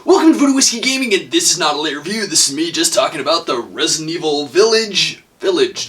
Welcome to Voodoo Whiskey Gaming, and this is not a late review. This is me just talking about the Resident Evil Village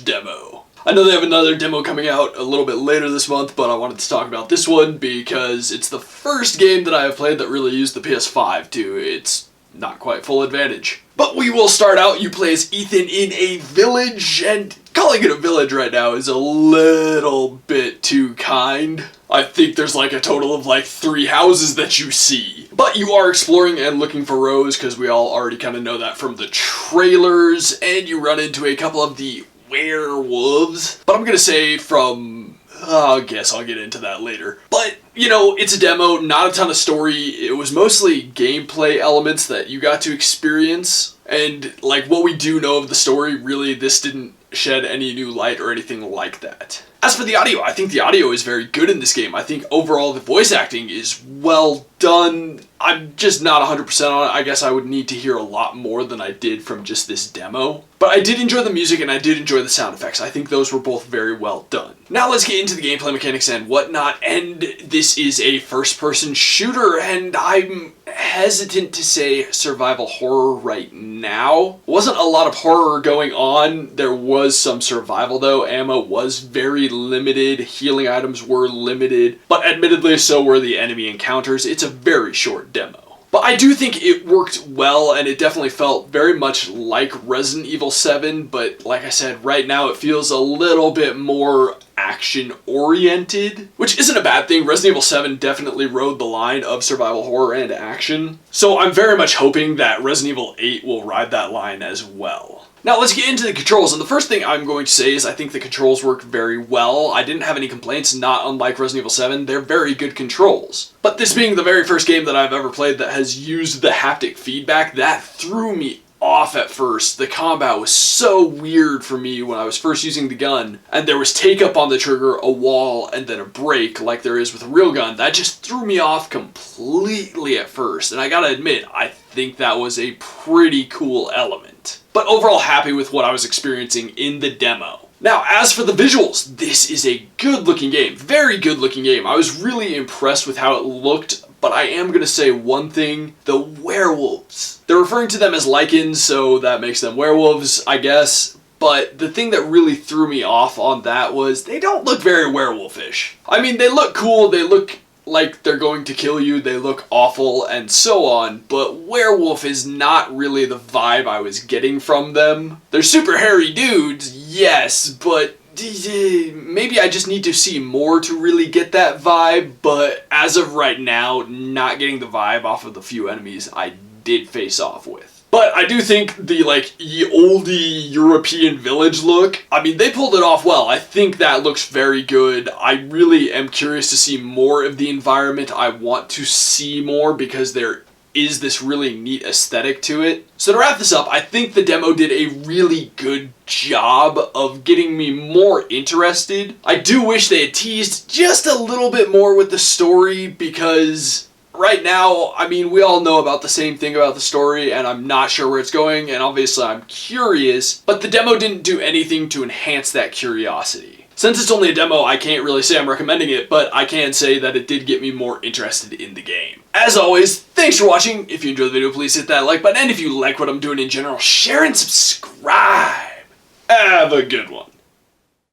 demo. I know they have another demo coming out a little bit later this month, but I wanted to talk about this one because it's the first game that I have played that really used the PS5 to its not quite full advantage. But we will start out, you play as Ethan in a village, and calling it a village right now is a little bit too kind. I think there's like a total of like 3 houses that you see. But you are exploring and looking for Rose, because we all already kind of know that from the trailers, and you run into a couple of the werewolves. But I'm gonna say from, I guess I'll get into that later. But, you know, it's a demo, not a ton of story. It was mostly gameplay elements that you got to experience. And, like, what we do know of the story, really, this didn't shed any new light or anything like that. As for the audio, I think the audio is very good in this game. I think overall the voice acting is well done. I'm just not 100% on it. I guess I would need to hear a lot more than I did from just this demo. But I did enjoy the music and I did enjoy the sound effects. I think those were both very well done. Now let's get into the gameplay mechanics and whatnot. And this is a first-person shooter, and I'm hesitant to say survival horror right now. Wasn't a lot of horror going on. There was some survival though. Ammo was very limited. Healing items were limited. But admittedly, so were the enemy encounters. It's a very short demo. But I do think it worked well, and it definitely felt very much like Resident Evil 7, but like I said, right now it feels a little bit more action-oriented, which isn't a bad thing. Resident Evil 7 definitely rode the line of survival horror and action, so I'm very much hoping that Resident Evil 8 will ride that line as well. Now let's get into the controls, and the first thing I'm going to say is I think the controls work very well. I didn't have any complaints, not unlike Resident Evil 7. They're very good controls. But this being the very first game that I've ever played that has used the haptic feedback, that threw me off at first. The combat was so weird for me when I was first using the gun, and there was take up on the trigger, a wall, and then a break like there is with a real gun. That just threw me off completely at first, and I gotta admit, I think that was a pretty cool element. But overall happy with what I was experiencing in the demo. Now, as for the visuals, this is a good looking game, very good looking game. I was really impressed with how it looked, but I am going to say one thing, the werewolves. They're referring to them as lycans, so that makes them werewolves, I guess. But the thing that really threw me off on that was they don't look very werewolfish. I mean, they look cool, they look like they're going to kill you, they look awful, and so on, but werewolf is not really the vibe I was getting from them. They're super hairy dudes, yes, but maybe I just need to see more to really get that vibe, but as of right now, not getting the vibe off of the few enemies I did face off with. But I do think the, like, ye olde European village look, I mean, they pulled it off well. I think that looks very good. I really am curious to see more of the environment. I want to see more because there is this really neat aesthetic to it. So to wrap this up, I think the demo did a really good job of getting me more interested. I do wish they had teased just a little bit more with the story, because right now, I mean, we all know about the same thing about the story, and I'm not sure where it's going, and obviously I'm curious, but the demo didn't do anything to enhance that curiosity. Since it's only a demo, I can't really say I'm recommending it, but I can say that it did get me more interested in the game. As always, thanks for watching. If you enjoyed the video, please hit that like button, and if you like what I'm doing in general, share and subscribe. Have a good one.